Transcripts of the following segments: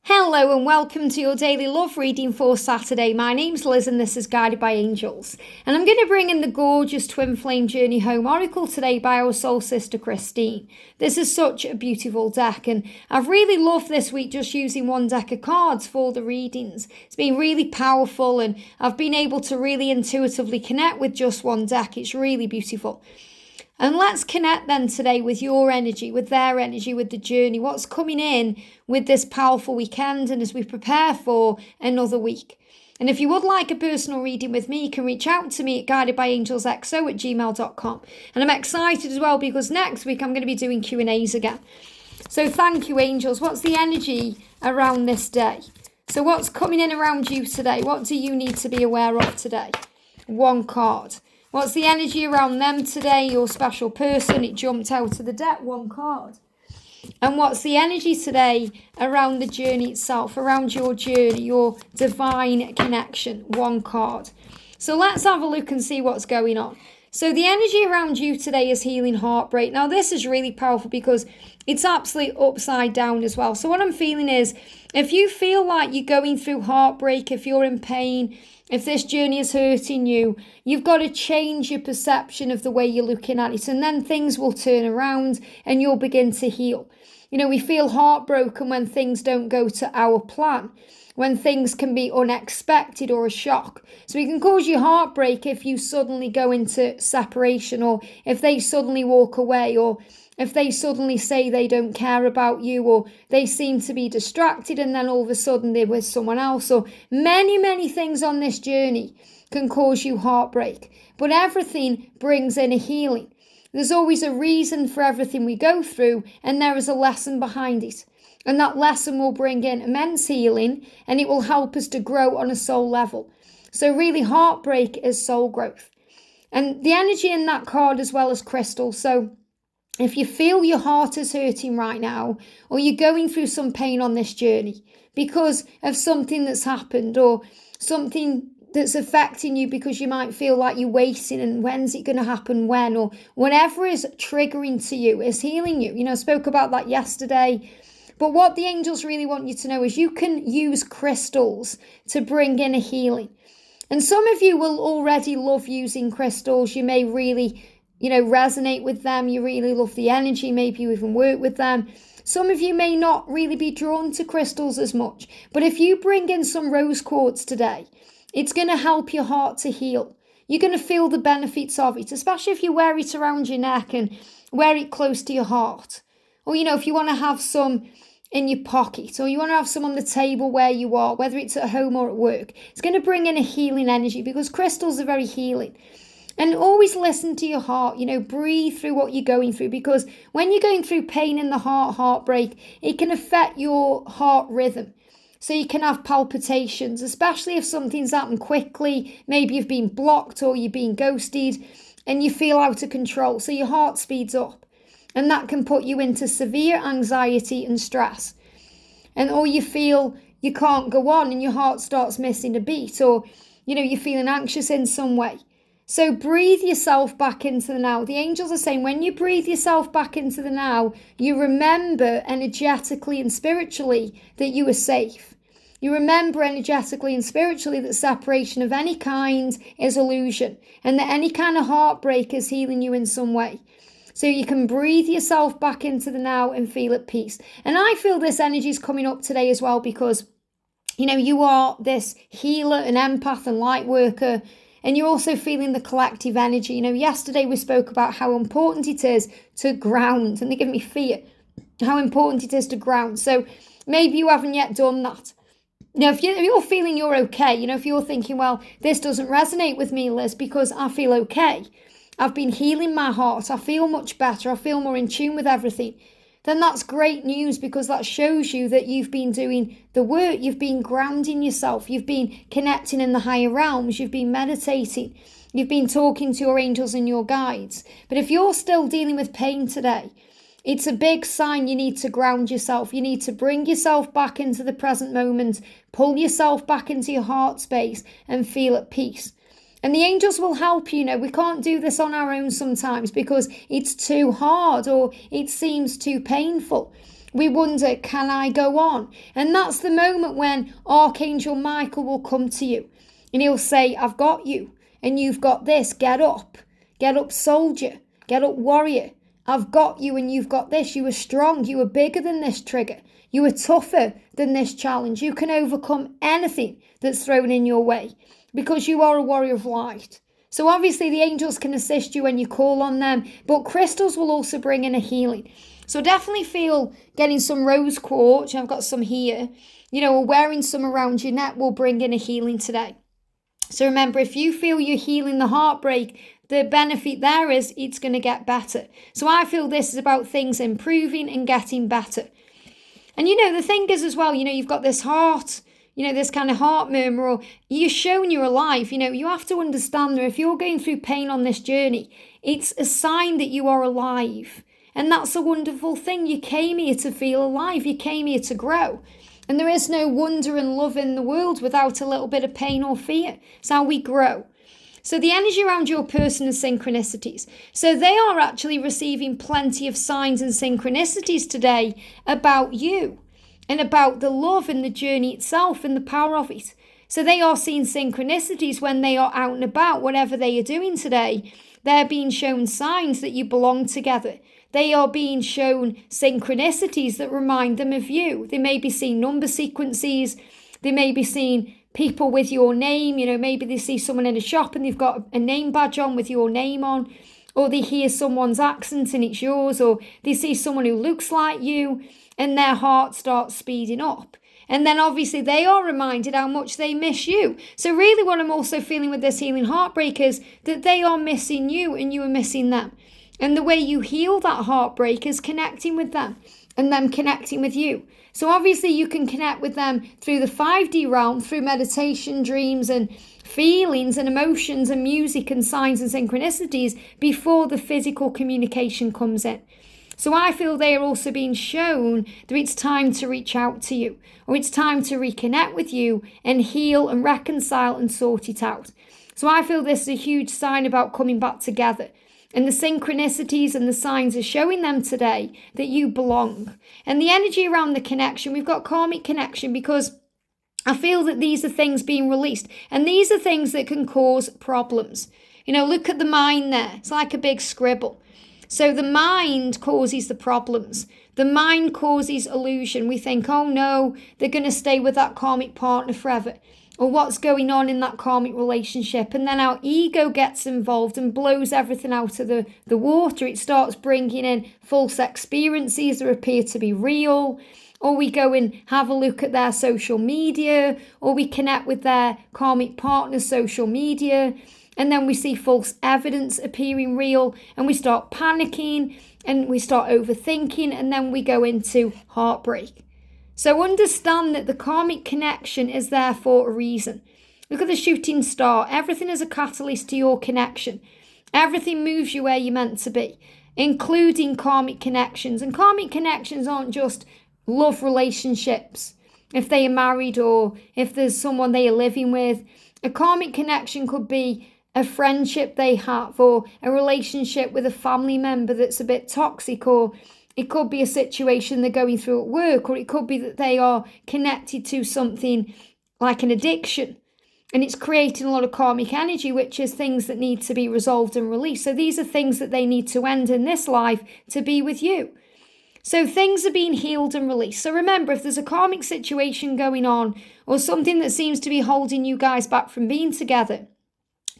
Hello and welcome to your daily love reading for Saturday. My name's Liz and this is Guided by Angels. And I'm going to bring in the gorgeous Twin Flame Journey Home Oracle today by our soul sister Christine. This is such a beautiful deck and I've really loved this week just using one deck of cards for the readings. It's been really powerful and I've been able to really intuitively connect with just one deck. It's really beautiful. And let's connect then today with your energy, with their energy, with the journey, what's coming in with this powerful weekend and as we prepare for another week. And if you would like a personal reading with me, you can reach out to me at guidedbyangelsxo@gmail.com. And I'm excited as well because next week I'm going to be doing Q&As again. So thank you, angels. What's the energy around this day? So what's coming in around you today? What do you need to be aware of today? One card. What's the energy around them today, your special person? It jumped out of the deck, one card. And what's the energy today around the journey itself, around your journey, your divine connection? One card. So let's have a look and see what's going on. So the energy around you today is healing heartbreak. Now this is really powerful because it's absolutely upside down as well. So what I'm feeling is if you feel like you're going through heartbreak, if you're in pain, if this journey is hurting you, you've got to change your perception of the way you're looking at it. And then things will turn around and you'll begin to heal. You know, we feel heartbroken when things don't go to our plan, when things can be unexpected or a shock. So it can cause you heartbreak if you suddenly go into separation or if they suddenly walk away or if they suddenly say they don't care about you or they seem to be distracted and then all of a sudden they're with someone else. Or many things on this journey can cause you heartbreak. But everything brings in a healing. There's always a reason for everything we go through and there is a lesson behind it. And that lesson will bring in immense healing and it will help us to grow on a soul level. So really heartbreak is soul growth. And the energy in that card as well as crystal. So if you feel your heart is hurting right now, or you're going through some pain on this journey because of something that's happened or something that's affecting you because you might feel like you're waiting and when's it going to happen when, or whatever is triggering to you is healing you. You know, I spoke about that yesterday. But what the angels really want you to know is you can use crystals to bring in a healing. And some of you will already love using crystals. You may really resonate with them. You really love the energy. Maybe you even work with them. Some of you may not really be drawn to crystals as much. But if you bring in some rose quartz today, it's going to help your heart to heal. You're going to feel the benefits of it, especially if you wear it around your neck and wear it close to your heart. Or, if you want to have some in your pocket or you want to have some on the table where you are, whether it's at home or at work, it's going to bring in a healing energy because crystals are very healing. And always listen to your heart, breathe through what you're going through because when you're going through pain in the heart, heartbreak, it can affect your heart rhythm. So you can have palpitations, especially if something's happened quickly. Maybe you've been blocked or you've been ghosted and you feel out of control. So your heart speeds up and that can put you into severe anxiety and stress. Or you feel you can't go on and your heart starts missing a beat or, you're feeling anxious in some way. So breathe yourself back into the now. The angels are saying when you breathe yourself back into the now, you remember energetically and spiritually that you are safe. You remember energetically and spiritually that separation of any kind is illusion and that any kind of heartbreak is healing you in some way. So you can breathe yourself back into the now and feel at peace. And I feel this energy is coming up today as well because, you are this healer, an empath and light worker. And you're also feeling the collective energy. Yesterday we spoke about how important it is to ground. And they give me fear. How important it is to ground. So maybe you haven't yet done that. If you're feeling you're okay, if you're thinking, well, this doesn't resonate with me, Liz, because I feel okay. I've been healing my heart. I feel much better. I feel more in tune with everything. Then that's great news because that shows you that you've been doing the work. You've been grounding yourself. You've been connecting in the higher realms. You've been meditating. You've been talking to your angels and your guides. But if you're still dealing with pain today, it's a big sign you need to ground yourself. You need to bring yourself back into the present moment, pull yourself back into your heart space and feel at peace. And the angels will help you. We can't do this on our own sometimes because it's too hard or it seems too painful. we wonder, can I go on? And that's the moment when Archangel Michael will come to you and he'll say, I've got you and you've got this. Get up soldier, get up warrior. I've got you and you've got this. You are strong. You are bigger than this trigger. You are tougher than this challenge. You can overcome anything that's thrown in your way because you are a warrior of light. So obviously the angels can assist you when you call on them, but crystals will also bring in a healing. So definitely feel getting some rose quartz, I've got some here, or wearing some around your neck will bring in a healing today. So remember, if you feel you're healing the heartbreak, the benefit there is it's going to get better. So I feel this is about things improving and getting better. And the thing is as well, you've got this heart, this kind of heart murmur, or you're shown you're alive. You have to understand that if you're going through pain on this journey, it's a sign that you are alive. And that's a wonderful thing. You came here to feel alive. You came here to grow. And there is no wonder and love in the world without a little bit of pain or fear. It's how we grow. So the energy around your person is synchronicities. So they are actually receiving plenty of signs and synchronicities today about you and about the love and the journey itself and the power of it. So they are seeing synchronicities when they are out and about, whatever they are doing today. They're being shown signs that you belong together. They are being shown synchronicities that remind them of you. They may be seeing number sequences. They may be seeing people with your name. Maybe they see someone in a shop and they've got a name badge on with your name on. Or they hear someone's accent and it's yours. Or they see someone who looks like you and their heart starts speeding up. And then obviously they are reminded how much they miss you. So really what I'm also feeling with this healing heartbreak is that they are missing you and you are missing them. And the way you heal that heartbreak is connecting with them and them connecting with you. So obviously you can connect with them through the 5D realm, through meditation, dreams and feelings and emotions and music and signs and synchronicities before the physical communication comes in. So I feel they are also being shown that it's time to reach out to you, or it's time to reconnect with you and heal and reconcile and sort it out. So I feel this is a huge sign about coming back together. And the synchronicities and the signs are showing them today that you belong. And the energy around the connection, we've got karmic connection because I feel that these are things being released. And these are things that can cause problems. Look at the mind there. It's like a big scribble. So the mind causes the problems. The mind causes illusion. We think, oh no, they're going to stay with that karmic partner forever. Or what's going on in that karmic relationship. And then our ego gets involved and blows everything out of the water. It starts bringing in false experiences that appear to be real. Or we go and have a look at their social media. Or we connect with their karmic partner's social media. And then we see false evidence appearing real. And we start panicking. And we start overthinking. And then we go into heartbreak. So understand that the karmic connection is there for a reason. Look at the shooting star. Everything is a catalyst to your connection. Everything moves you where you're meant to be, including karmic connections. And karmic connections aren't just love relationships, if they are married or if there's someone they are living with. A karmic connection could be a friendship they have or a relationship with a family member that's a bit toxic, or it could be a situation they're going through at work, or it could be that they are connected to something like an addiction. And it's creating a lot of karmic energy, which is things that need to be resolved and released. So these are things that they need to end in this life to be with you. So things are being healed and released. So remember, if there's a karmic situation going on or something that seems to be holding you guys back from being together,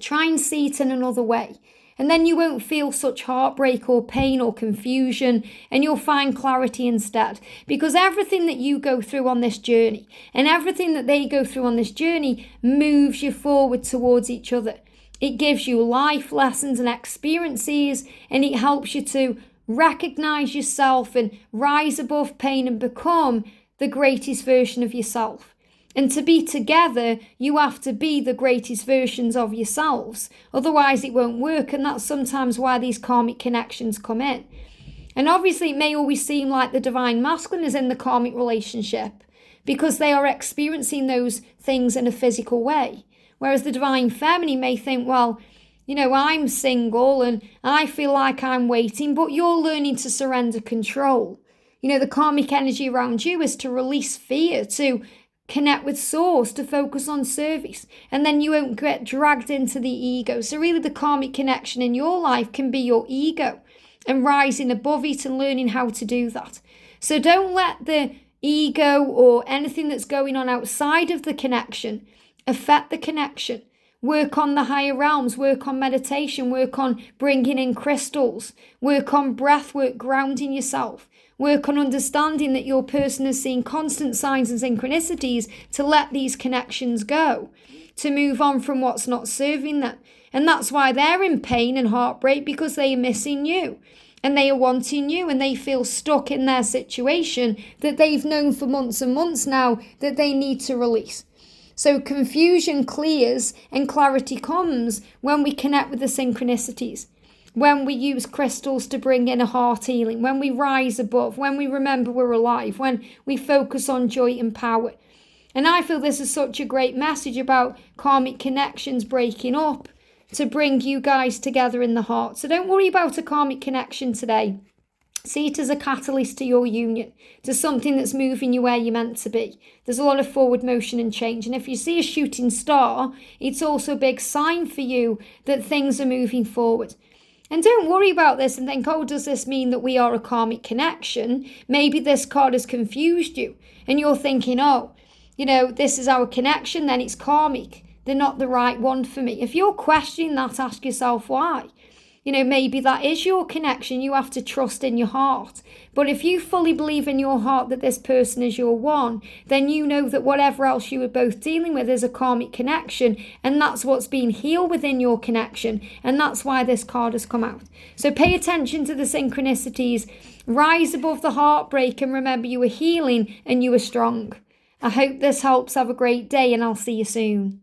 try and see it in another way. And then you won't feel such heartbreak or pain or confusion, and you'll find clarity instead. Because everything that you go through on this journey and everything that they go through on this journey moves you forward towards each other. It gives you life lessons and experiences, and it helps you to recognize yourself and rise above pain and become the greatest version of yourself. And to be together, you have to be the greatest versions of yourselves. Otherwise, it won't work. And that's sometimes why these karmic connections come in. And obviously, it may always seem like the divine masculine is in the karmic relationship because they are experiencing those things in a physical way. Whereas the divine feminine may think, well, I'm single and I feel like I'm waiting, but you're learning to surrender control. The karmic energy around you is to release fear, to connect with source, to focus on service, and then you won't get dragged into the ego. So really the karmic connection in your life can be your ego and rising above it and learning how to do that. So don't let the ego or anything that's going on outside of the connection affect the connection. Work on the higher realms, work on meditation, work on bringing in crystals, work on breath work, grounding yourself, work on understanding that your person is seeing constant signs and synchronicities to let these connections go, to move on from what's not serving them. And that's why they're in pain and heartbreak, because they are missing you and they are wanting you and they feel stuck in their situation that they've known for months and months now that they need to release. So confusion clears and clarity comes when we connect with the synchronicities, when we use crystals to bring in a heart healing, when we rise above, when we remember we're alive, when we focus on joy and power. And I feel this is such a great message about karmic connections breaking up to bring you guys together in the heart. So don't worry about a karmic connection today. See it as a catalyst to your union, to something that's moving you where you're meant to be. There's a lot of forward motion and change. And if you see a shooting star, it's also a big sign for you that things are moving forward. And don't worry about this and think, oh, does this mean that we are a karmic connection? Maybe this card has confused you and you're thinking, oh, this is our connection, then it's karmic. They're not the right one for me. If you're questioning that, ask yourself why. Maybe that is your connection. You have to trust in your heart. But if you fully believe in your heart that this person is your one, then you know that whatever else you were both dealing with is a karmic connection. And that's what's being healed within your connection. And that's why this card has come out. So pay attention to the synchronicities. Rise above the heartbreak and remember you are healing and you are strong. I hope this helps. Have a great day and I'll see you soon.